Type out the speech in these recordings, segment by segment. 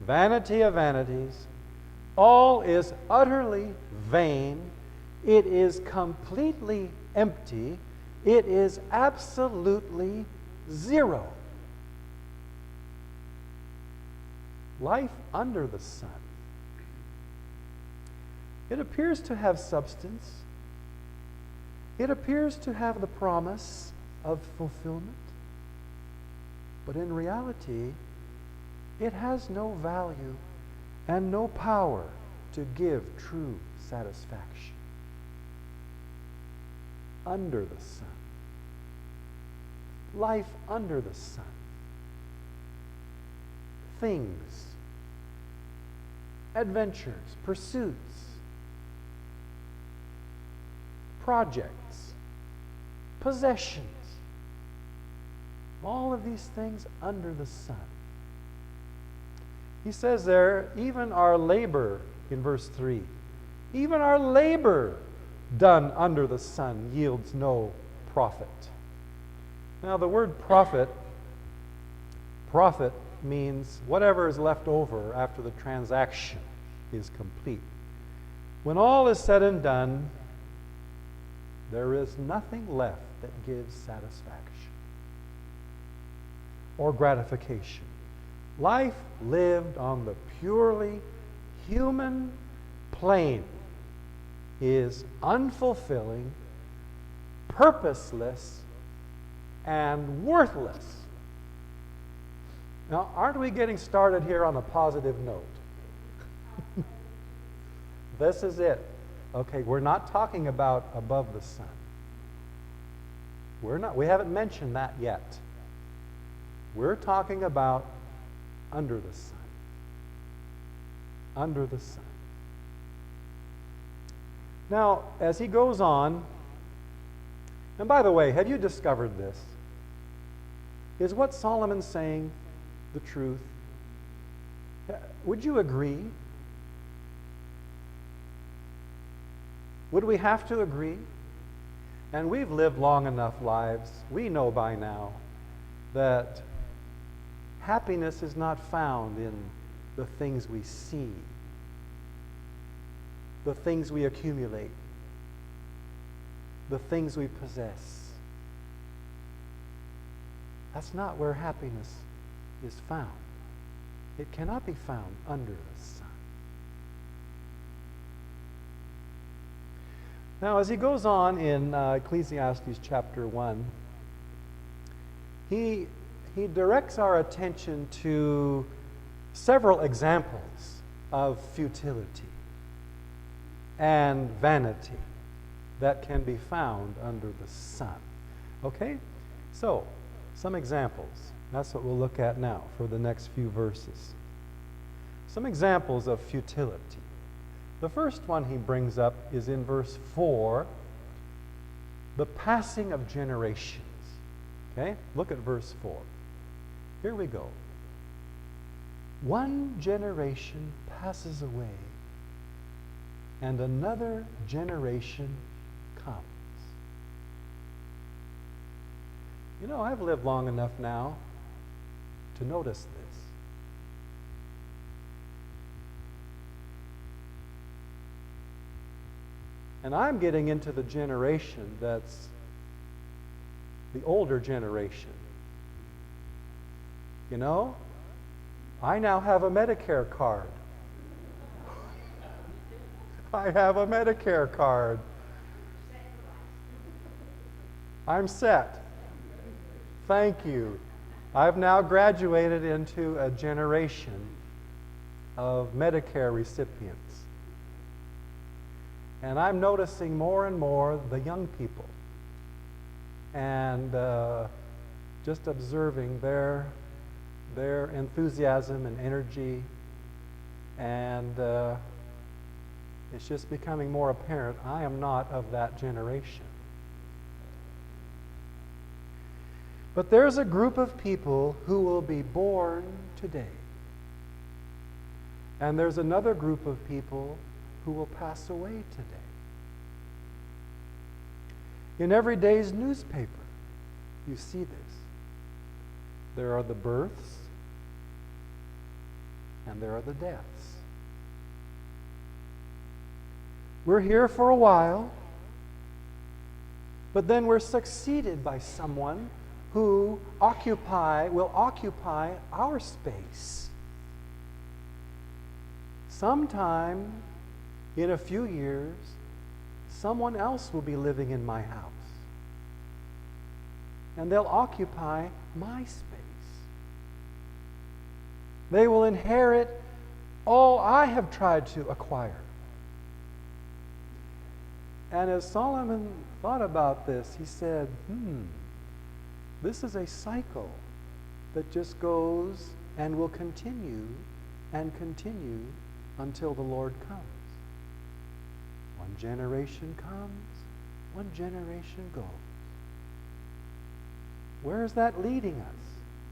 vanity of vanities. All is utterly vain. It is completely empty. It is absolutely zero. Life under the sun. It appears to have substance. It appears to have the promise of fulfillment. But in reality, it has no value and no power to give true satisfaction. Under the sun. Life under the sun. Things, adventures, pursuits, projects, possessions. All of these things under the sun. He says there, even our labor, in verse 3, even our labor done under the sun yields no profit. Now the word profit means whatever is left over after the transaction is complete. When all is said and done, there is nothing left that gives satisfaction or gratification. Life lived on the purely human plane is unfulfilling, purposeless, and worthless. Now, aren't we getting started here on a positive note? This is it. Okay, we're not talking about above the sun. We haven't mentioned that yet. We're talking about under the sun. Under the sun. Now, as he goes on, and by the way, have you discovered this? Is what Solomon's saying the truth? Would you agree? Would we have to agree? And we've lived long enough lives. We know by now that happiness is not found in the things we see, the things we accumulate, the things we possess. That's not where happiness is found. It cannot be found under the sun. Now, as he goes on in Ecclesiastes chapter 1, he directs our attention to several examples of futility and vanity that can be found under the sun. Okay? So, some examples. That's what we'll look at now for the next few verses. Some examples of futility. The first one he brings up is in verse 4, the passing of generations. Okay? Look at verse 4. Here we go. One generation passes away, and another generation comes. You know, I've lived long enough now to notice this. And I'm getting into the generation that's the older generation. You know, I now have a Medicare card. I have a Medicare card. I'm set. Thank you. I've now graduated into a generation of Medicare recipients. And I'm noticing more and more the young people and just observing their enthusiasm and energy, and it's just becoming more apparent I am not of that generation. But there's a group of people who will be born today. And there's another group of people who will pass away today. In every day's newspaper, you see this. There are the births, and there are the deaths. We're here for a while, but then we're succeeded by someone who will occupy our space. Sometime in a few years, someone else will be living in my house, and they'll occupy my space. They will inherit all I have tried to acquire. And as Solomon thought about this, he said, this is a cycle that just goes and will continue and continue until the Lord comes. One generation comes, one generation goes. Where is that leading us?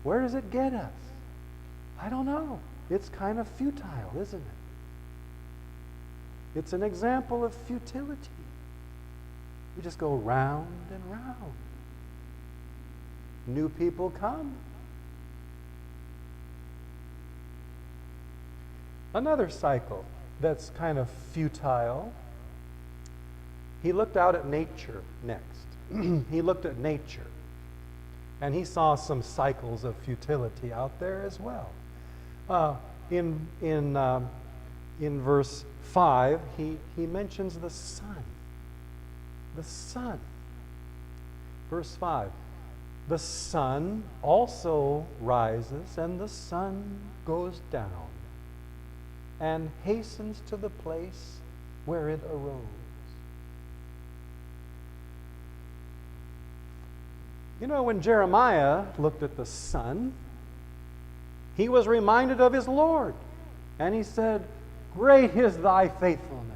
Where does it get us? I don't know. It's kind of futile, isn't it? It's an example of futility. We just go round and round. New people come. Another cycle that's kind of futile. He looked out at nature next. He looked at nature. And he saw some cycles of futility out there as well. In verse 5, he mentions the sun. The sun. Verse 5. The sun also rises, and the sun goes down, and hastens to the place where it arose. You know, when Jeremiah looked at the sun, he was reminded of his Lord, and he said, "Great is thy faithfulness."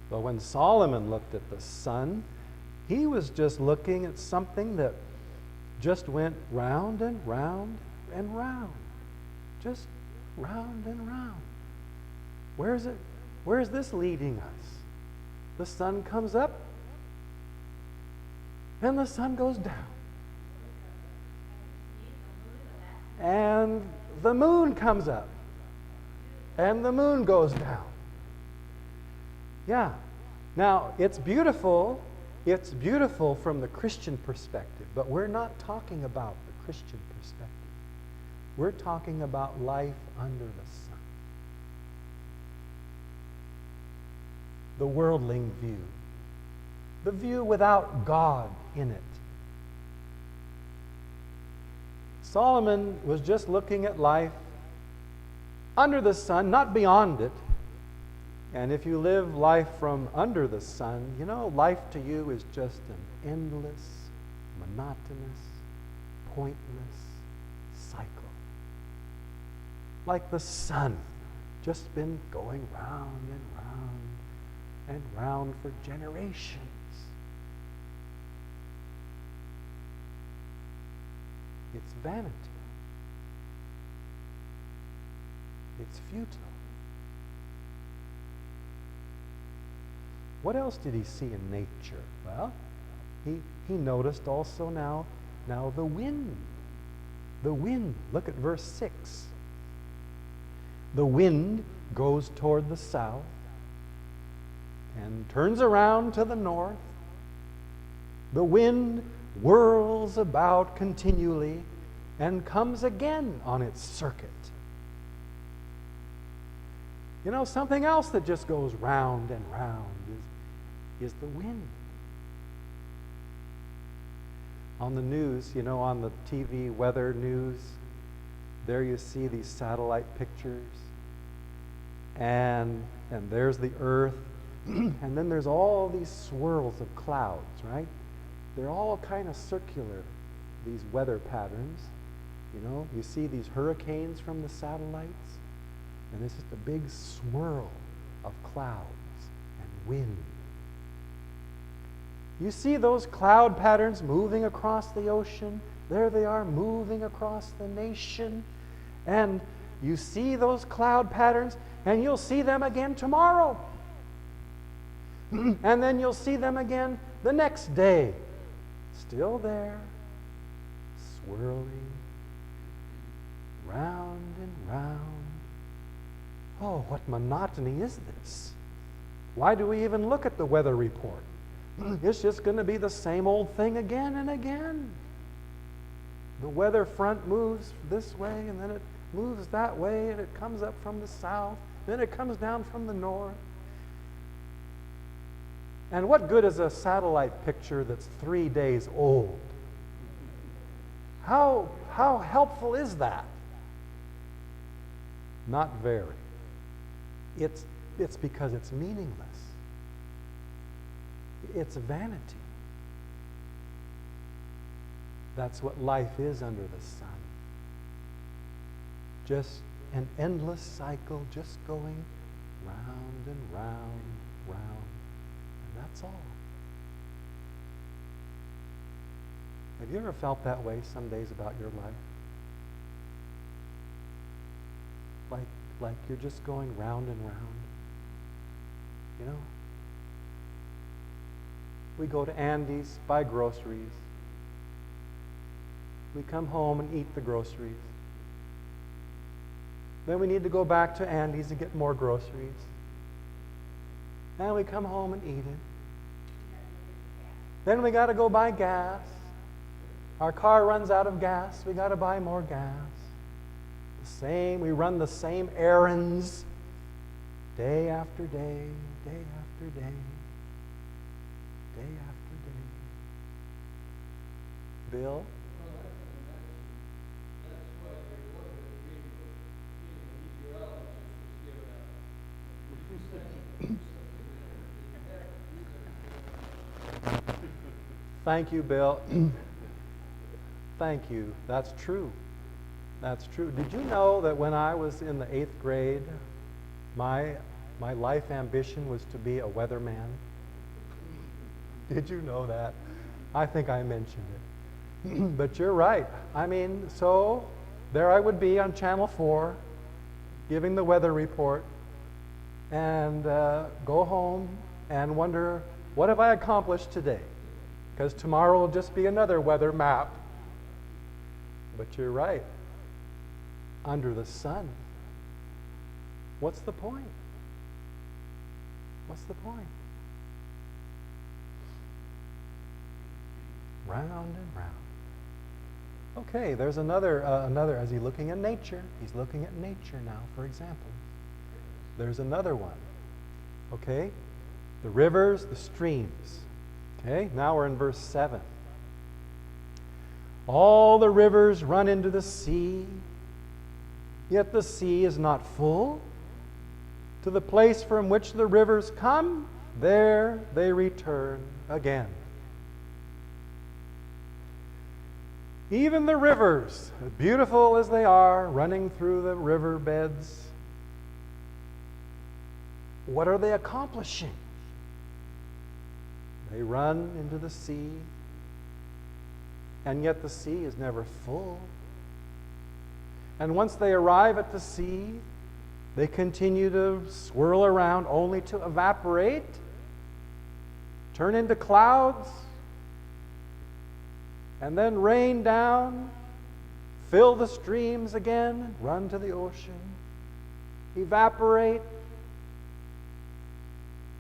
But when Solomon looked at the sun, he was just looking at something that just went round and round and round. Just round and round. Where is this leading us? The sun comes up, and the sun goes down. And the moon comes up, and the moon goes down. Yeah. Now, it's beautiful. It's beautiful from the Christian perspective, but we're not talking about the Christian perspective. We're talking about life under the sun. The worldling view. The view without God in it. Solomon was just looking at life under the sun, not beyond it. And if you live life from under the sun, you know, life to you is just an endless, monotonous, pointless cycle. Like the sun, just been going round and round and round for generations. It's vanity. It's futile. What else did he see in nature? Well, he noticed also now the wind. The wind. Look at verse 6. The wind goes toward the south and turns around to the north. The wind whirls about continually and comes again on its circuit. You know, something else that just goes round and round is the wind. On the news, you know, on the TV weather news, there you see these satellite pictures, and there's the earth, and then there's all these swirls of clouds, right? They're all kind of circular, these weather patterns. You know, you see these hurricanes from the satellites, and it's just a big swirl of clouds and wind. You see those cloud patterns moving across the ocean. There they are, moving across the nation. And you see those cloud patterns, and you'll see them again tomorrow. And then you'll see them again the next day. Still there, swirling round and round. Oh, what monotony is this? Why do we even look at the weather report? It's just going to be the same old thing again and again. The weather front moves this way, and then it moves that way, and it comes up from the south, then it comes down from the north. And what good is a satellite picture that's 3 days old? How helpful is that? Not very. It's because it's meaningless. It's vanity. That's what life is under the sun. Just an endless cycle, just going round and round, round. And that's all. Have you ever felt that way some days about your life? Like you're just going round and round. You know? We go to Andy's, buy groceries. We come home and eat the groceries. Then we need to go back to Andy's and get more groceries. And we come home and eat it. Then we got to go buy gas. Our car runs out of gas. We got to buy more gas. We run the same errands day after day, day after day, day after day. Bill? Thank you, Bill. Thank you. That's true. That's true. Did you know that when I was in the 8th grade, my life ambition was to be a weatherman? Did you know that? I think I mentioned it. But you're right. I mean, so there I would be on Channel 4 giving the weather report and go home and wonder, what have I accomplished today? Because tomorrow will just be another weather map. But you're right. Under the sun. What's the point? What's the point? Round and round. Okay, there's another, is he looking at nature? He's looking at nature now, for example. There's another one. Okay? The rivers, the streams. Okay, now we're in verse 7. All the rivers run into the sea, yet the sea is not full. To the place from which the rivers come, there they return again. Even the rivers, as beautiful as they are, running through the river beds, what are they accomplishing? They run into the sea, and yet the sea is never full. And once they arrive at the sea, they continue to swirl around only to evaporate, turn into clouds, and then rain down, fill the streams again, run to the ocean, evaporate,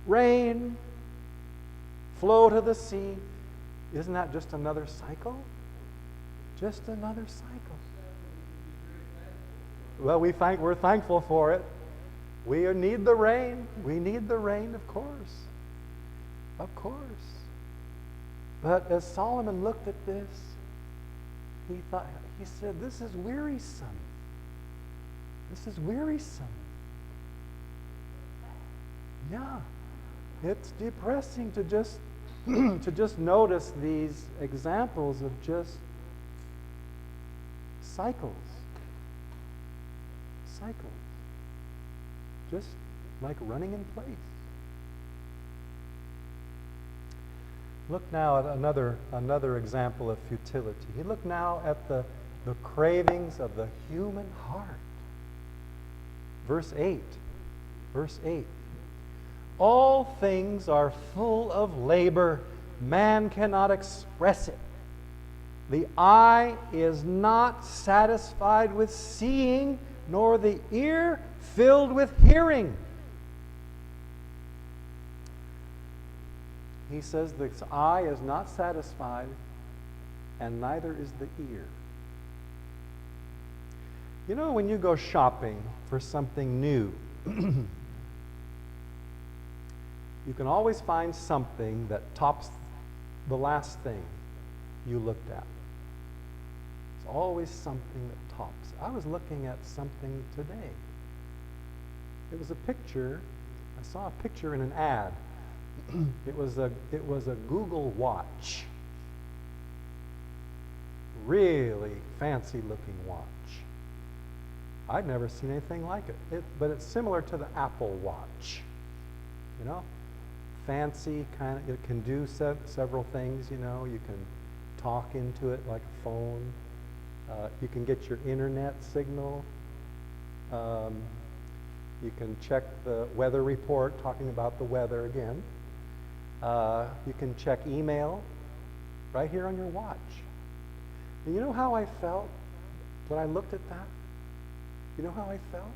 rain, flow to the sea. Isn't that just another cycle? Just another cycle. Well, we're thankful for it. We need the rain. We need the rain, of course. Of course. But as Solomon looked at this, he said, this is wearisome. This is wearisome. Yeah. It's depressing to just to just notice these examples of just cycles. Cycles. Just like running in place. Look now at another example of futility. You look now at the cravings of the human heart. Verse 8. Verse 8. All things are full of labor. Man cannot express it. The eye is not satisfied with seeing, nor the ear filled with hearing. He says the eye is not satisfied, and neither is the ear. You know, when you go shopping for something new, you can always find something that tops the last thing you looked at. There's always something that tops. I was looking at something today. It was a picture. I saw a picture in an ad. It was a Google watch. Really fancy looking watch. I'd never seen anything like it. But it's similar to the Apple Watch. You know, fancy kind of. It can do several things. You know, you can talk into it like a phone. You can get your internet signal. You can check the weather report, talking about the weather again. You can check email right here on your watch. And you know how I felt when I looked at that? You know how I felt?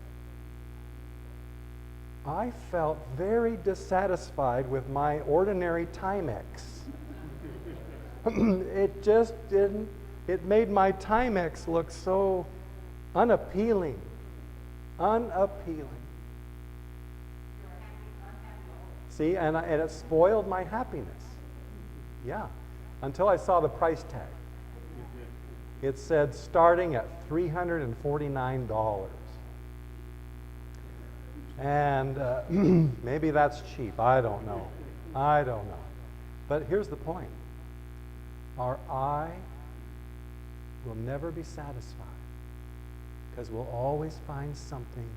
I felt very dissatisfied with my ordinary Timex. It just didn't, it made my Timex look so unappealing. Unappealing. See, and it spoiled my happiness. Yeah, until I saw the price tag. It said starting at $349. And maybe that's cheap. I don't know. I don't know. But here's the point. Our eye will never be satisfied because we'll always find something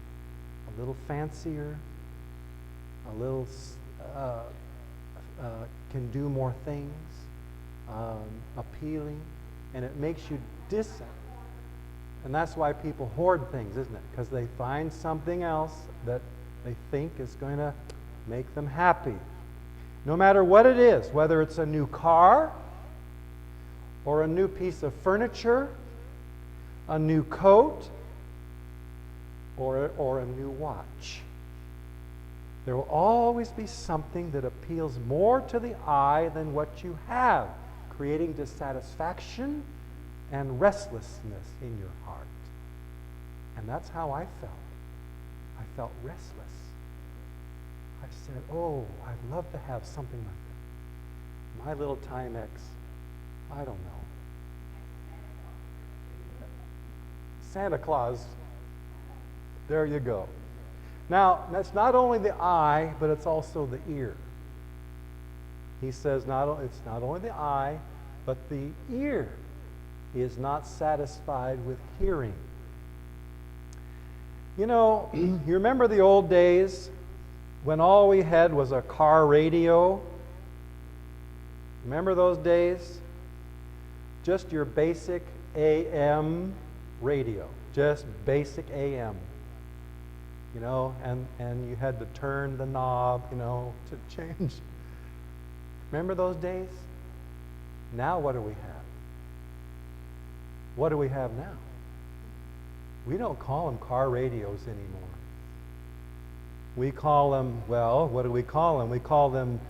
a little fancier, a little can do more things, appealing, and it makes you dissatisfied. And that's why people hoard things, isn't it? Because they find something else that they think is going to make them happy. No matter what it is, whether it's a new car, or a new piece of furniture, a new coat, or a new watch. There will always be something that appeals more to the eye than what you have, creating dissatisfaction and restlessness in your heart. And that's how I felt. I felt restless. I said, oh, I'd love to have something like that. My little Timex, I don't know. Santa Claus, there you go. Now, that's not only the eye, but it's also the ear. He says it's not only the eye, but the ear is not satisfied with hearing. You know, you remember the old days when all we had was a car radio? Remember those days? Just your basic AM radio, just basic AM. You know, and you had to turn the knob, you know, to change. Remember those days? Now what do we have? What do we have now? We don't call them car radios anymore. We call them, well, what do we call them? We call them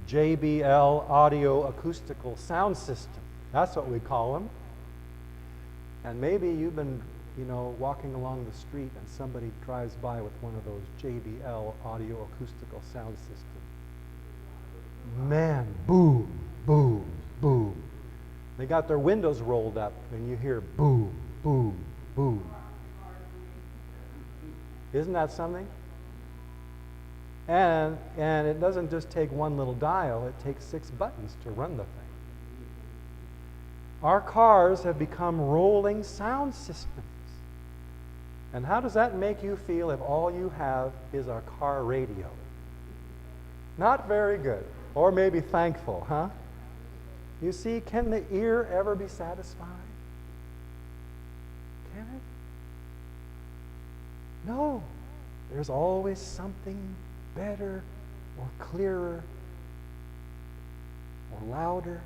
JBL audio acoustical sound system. That's what we call them. And maybe you've been, you know, walking along the street and somebody drives by with one of those JBL audio acoustical sound systems. Man, boom, boom, boom. They got their windows rolled up and you hear boom, boom, boom. Isn't that something? And it doesn't just take one little dial, it takes 6 buttons to run the thing. Our cars have become rolling sound systems. And how does that make you feel if all you have is our car radio? Not very good. Or maybe thankful, huh? You see, can the ear ever be satisfied? Can it? No. There's always something better or clearer or louder.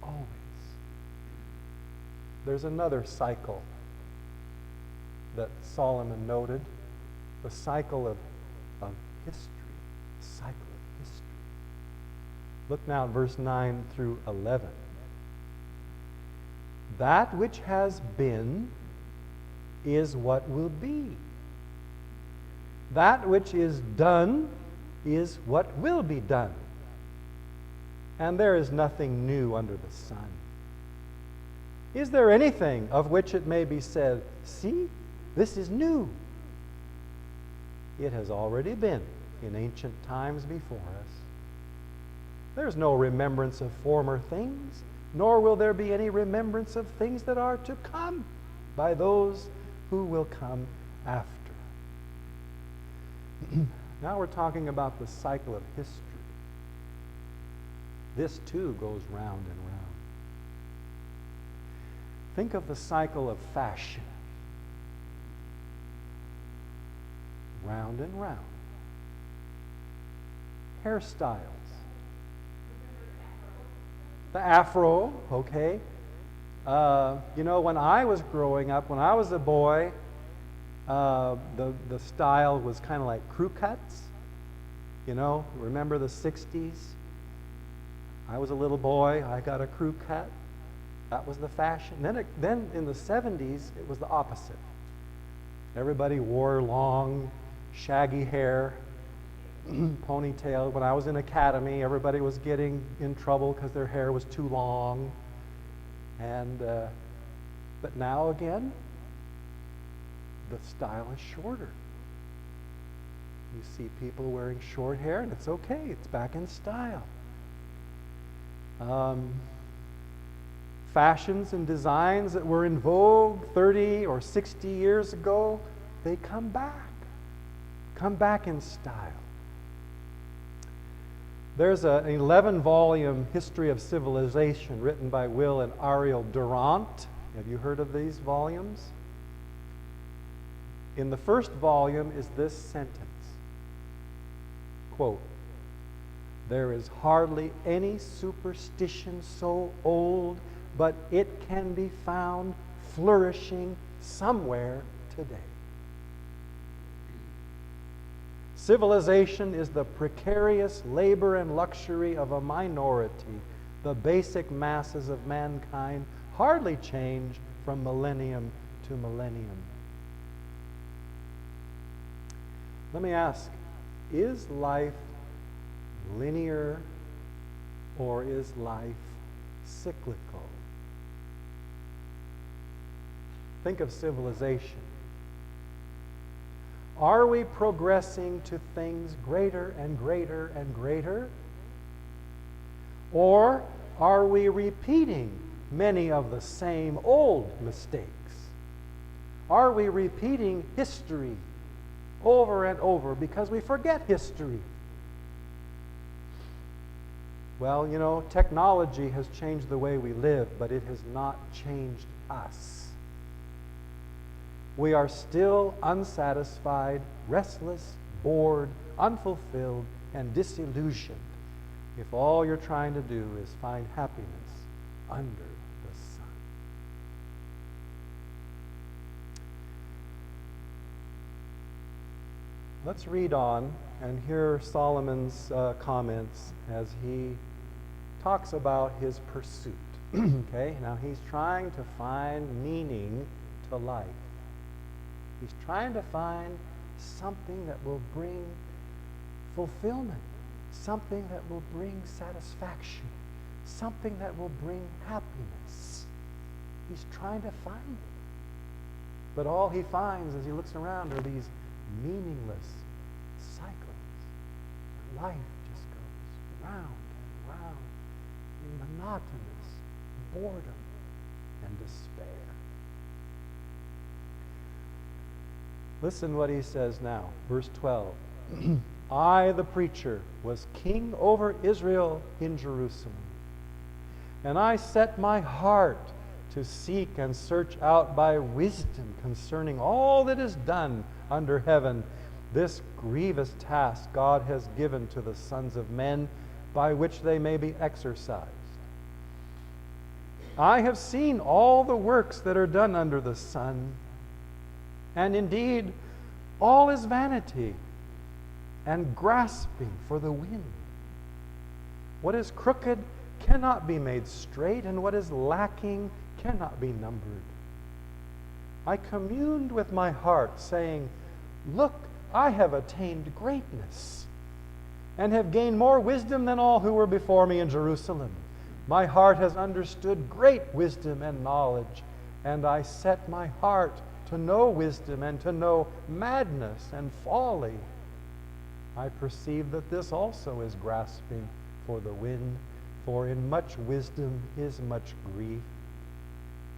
Always. There's another cycle that Solomon noted, the cycle of history. The cycle of history. Look now at verse 9 through 11. That which has been is what will be. That which is done is what will be done. And there is nothing new under the sun. Is there anything of which it may be said, see, this is new? It has already been in ancient times before us. There's no remembrance of former things, nor will there be any remembrance of things that are to come by those who will come after. Now we're talking about the cycle of history. This too goes round and round. Think of the cycle of fashion. Round and round. Hairstyles. The afro, okay. When I was growing up, when I was a boy, the style was kind of like crew cuts. Remember the 60s? I was a little boy, I got a crew cut. That was the fashion. Then in the 70s, it was the opposite. Everybody wore long, shaggy hair, ponytail. When I was in academy, everybody was getting in trouble because their hair was too long. But now again, the style is shorter. You see people wearing short hair, and it's okay. It's back in style. Fashions and designs that were in vogue 30 or 60 years ago, they come back in style. There's an 11-volume history of civilization written by Will and Ariel Durant. Have you heard of these volumes? In the first volume is this sentence, quote, "There is hardly any superstition so old, but it can be found flourishing somewhere today. Civilization is the precarious labor and luxury of a minority. The basic masses of mankind hardly change from millennium to millennium." Let me ask, is life linear or is life cyclical? Think of civilization. Are we progressing to things greater and greater and greater? Or are we repeating many of the same old mistakes? Are we repeating history over and over because we forget history? Well, technology has changed the way we live, but it has not changed us. We are still unsatisfied, restless, bored, unfulfilled, and disillusioned if all you're trying to do is find happiness under the sun. Let's read on and hear Solomon's comments as he talks about his pursuit. Okay, now he's trying to find meaning to life. He's trying to find something that will bring fulfillment, something that will bring satisfaction, something that will bring happiness. He's trying to find it. But all he finds as he looks around are these meaningless cycles. Life just goes round and round in monotonous boredom and despair. Listen what he says now, verse 12. I, the preacher, was king over Israel in Jerusalem. And I set my heart to seek and search out by wisdom concerning all that is done under heaven, this grievous task God has given to the sons of men, by which they may be exercised. I have seen all the works that are done under the sun, and indeed all is vanity and grasping for the wind. What is crooked cannot be made straight, and what is lacking cannot be numbered. I communed with my heart, saying, Look, I have attained greatness, and have gained more wisdom than all who were before me in Jerusalem. My heart has understood great wisdom and knowledge, and I set my heart to know wisdom and to know madness and folly. I perceive that this also is grasping for the wind, for in much wisdom is much grief,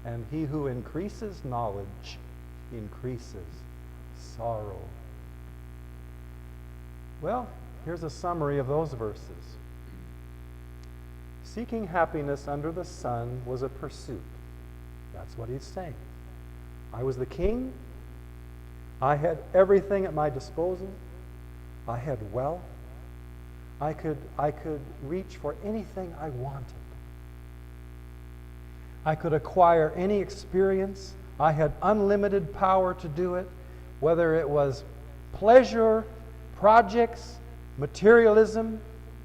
and he who increases knowledge increases sorrow. Well, here's a summary of those verses. Seeking happiness under the sun was a pursuit. That's what he's saying. I was the king. I had everything at my disposal. I had wealth. I could reach for anything I wanted. I could acquire any experience. I had unlimited power to do it, whether it was pleasure, projects, materialism,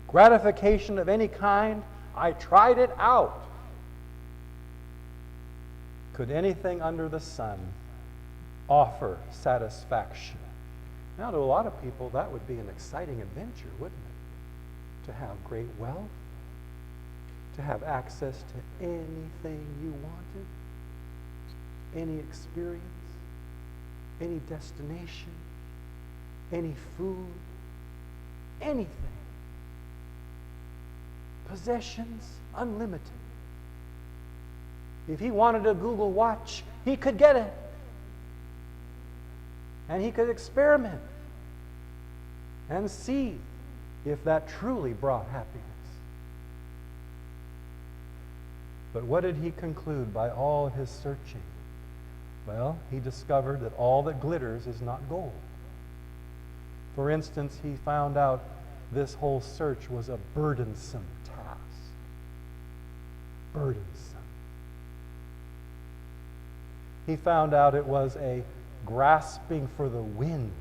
gratification of any kind. I tried it out. Could anything under the sun offer satisfaction? Now, to a lot of people, that would be an exciting adventure, wouldn't it? To have great wealth, to have access to anything you wanted, any experience, any destination, any food, anything. Possessions, unlimited. If he wanted a Google Watch, he could get it. And he could experiment and see if that truly brought happiness. But what did he conclude by all his searching? Well, he discovered that all that glitters is not gold. For instance, he found out this whole search was a burdensome task. Burdensome. He found out it was a grasping for the wind.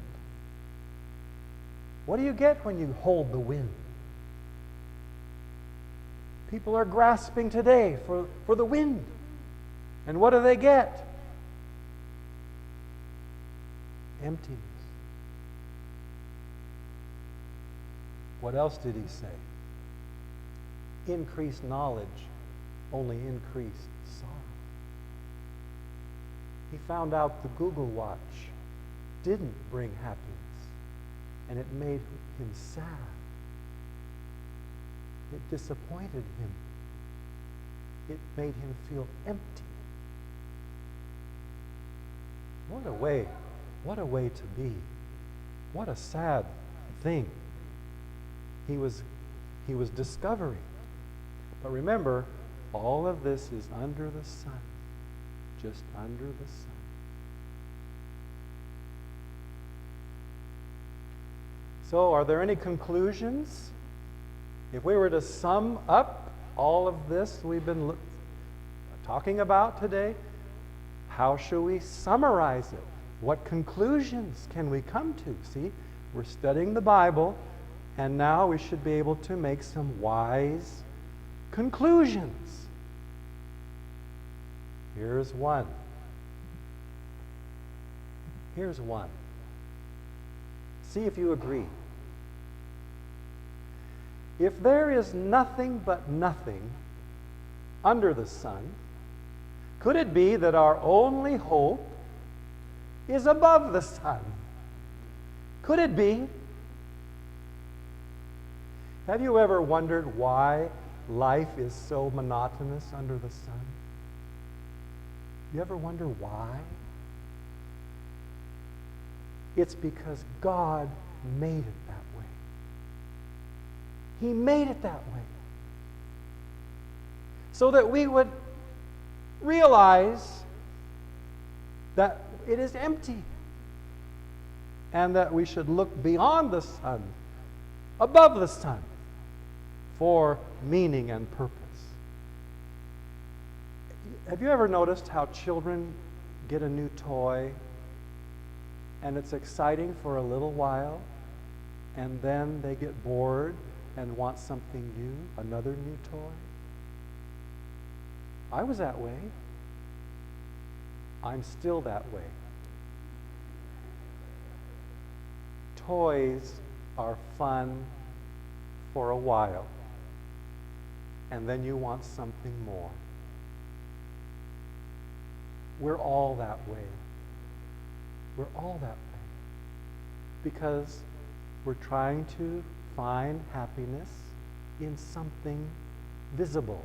What do you get when you hold the wind? People are grasping today for the wind. And what do they get? Emptiness. What else did he say? Increased knowledge only increased sorrow. He found out the Google Watch didn't bring happiness, and it made him sad. It disappointed him. It made him feel empty. What a way to be. What a sad thing he was discovering. But remember, all of this is under the sun. Just under the sun. So, are there any conclusions? If we were to sum up all of this we've been talking about today, how shall we summarize it? What conclusions can we come to? See, we're studying the Bible, and now we should be able to make some wise conclusions. Here's one. Here's one. See if you agree. If there is nothing but nothing under the sun, could it be that our only hope is above the sun? Could it be? Have you ever wondered why life is so monotonous under the sun? You ever wonder why? It's because God made it that way. He made it that way. So that we would realize that it is empty and that we should look beyond the sun, above the sun, for meaning and purpose. Have you ever noticed how children get a new toy and it's exciting for a little while, and then they get bored and want something new, another new toy? I was that way. I'm still that way. Toys are fun for a while, and then you want something more. We're all that way. We're all that way. Because we're trying to find happiness in something visible.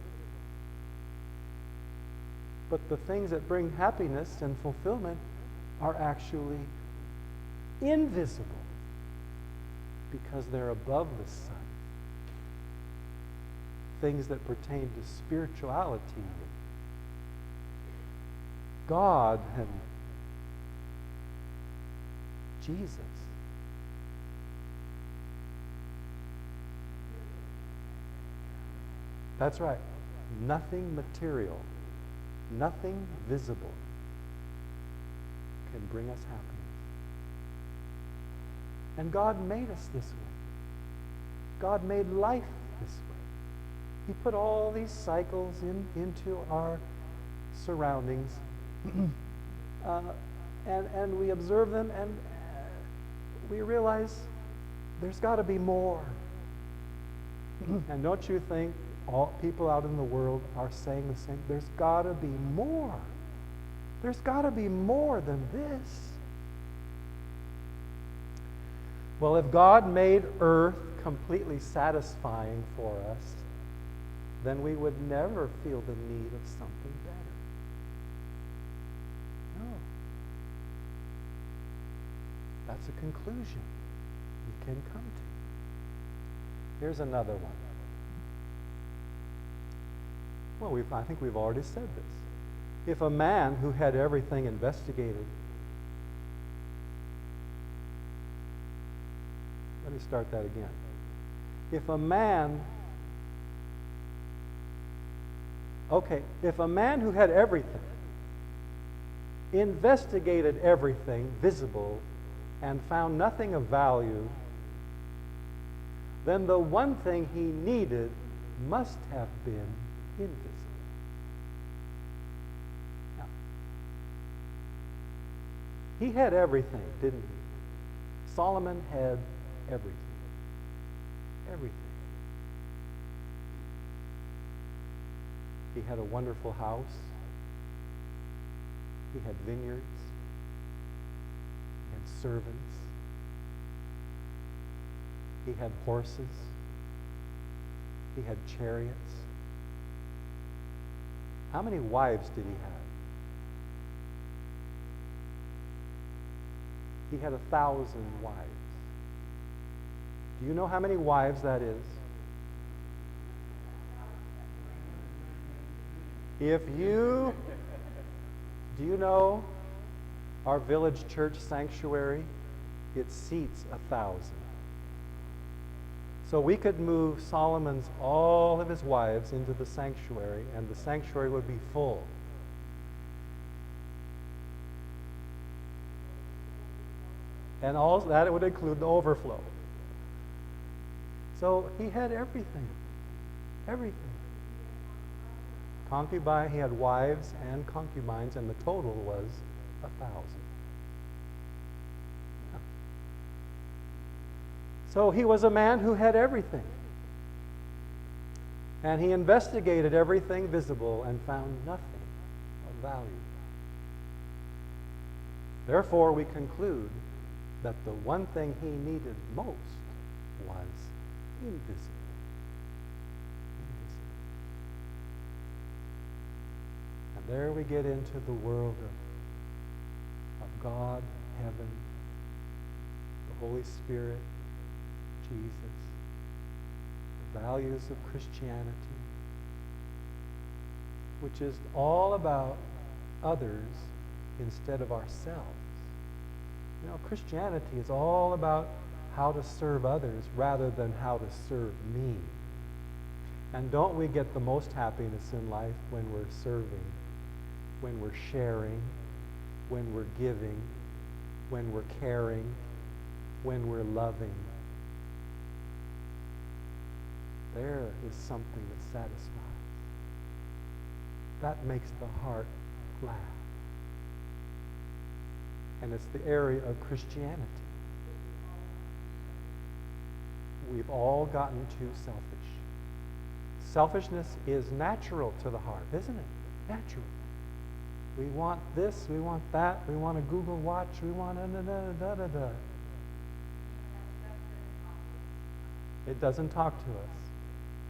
But the things that bring happiness and fulfillment are actually invisible because they're above the sun. Things that pertain to spirituality, God and Jesus. That's right. Nothing material, nothing visible can bring us happiness. And God made us this way. God made life this way. He put all these cycles into our surroundings, and we observe them, and we realize there's got to be more. And don't you think all people out in the world are saying the same? There's got to be more. There's got to be more than this. Well, if God made earth completely satisfying for us, then we would never feel the need of something better. No. That's a conclusion we can come to. Here's another one. Well, I think we've already said this. If a man who had everything investigated, let me start that again. If a man who had everything, investigated everything visible, and found nothing of value, then the one thing he needed must have been invisible. Now, he had everything, didn't he? Solomon had everything. Everything. He had a wonderful house. He had vineyards. He had servants. He had horses. He had chariots. How many wives did he have? He had 1,000 wives. Do you know how many wives that is? Do you know our village church sanctuary? It seats 1,000. So we could move all of his wives into the sanctuary, and the sanctuary would be full. And all that, it would include the overflow. So he had everything. Everything. Concubine, he had wives and concubines, and the total was 1,000. Yeah. So he was a man who had everything. And he investigated everything visible and found nothing of value. Therefore, we conclude that the one thing he needed most was invisible. And there we get into the world of God, heaven, the Holy Spirit, Jesus, the values of Christianity, which is all about others instead of ourselves. You know, Christianity is all about how to serve others rather than how to serve me. And don't we get the most happiness in life when we're serving when we're sharing, when we're giving, when we're caring, when we're loving. There is something that satisfies. That makes the heart glad. And it's the area of Christianity. We've all gotten too selfish. Selfishness is natural to the heart, isn't it? Natural. We want this, we want that, we want a Google Watch, we want da-da-da-da-da-da. It doesn't talk to us.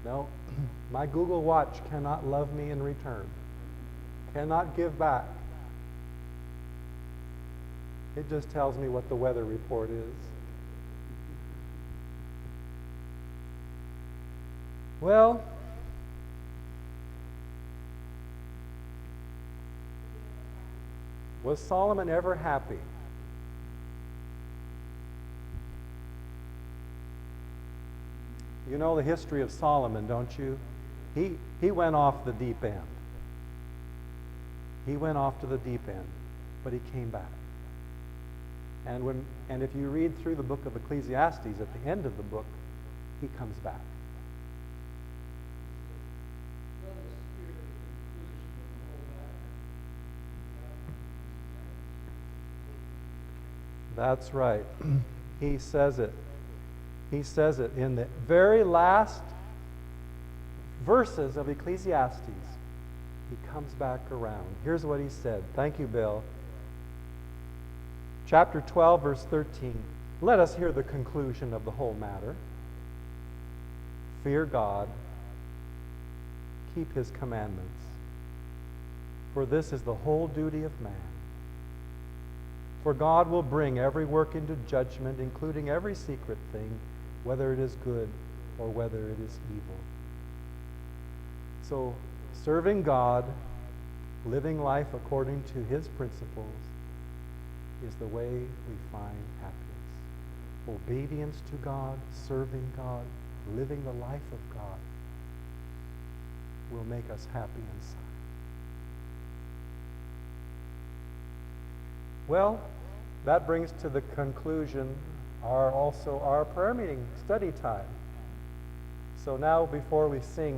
No, my Google Watch cannot love me in return, cannot give back. It just tells me what the weather report is. Well, was Solomon ever happy? You know the history of Solomon, don't you? He went off the deep end. He went off to the deep end, but he came back. And if you read through the book of Ecclesiastes, at the end of the book, he comes back. That's right. He says it. He says it in the very last verses of Ecclesiastes. He comes back around. Here's what he said. Thank you, Bill. Chapter 12, verse 13. Let us hear the conclusion of the whole matter. Fear God. Keep his commandments. For this is the whole duty of man. For God will bring every work into judgment, including every secret thing, whether it is good or whether it is evil. So, serving God, living life according to his principles, is the way we find happiness. Obedience to God, serving God, living the life of God will make us happy inside. Well, that brings to the conclusion our prayer meeting study time. So now before we sing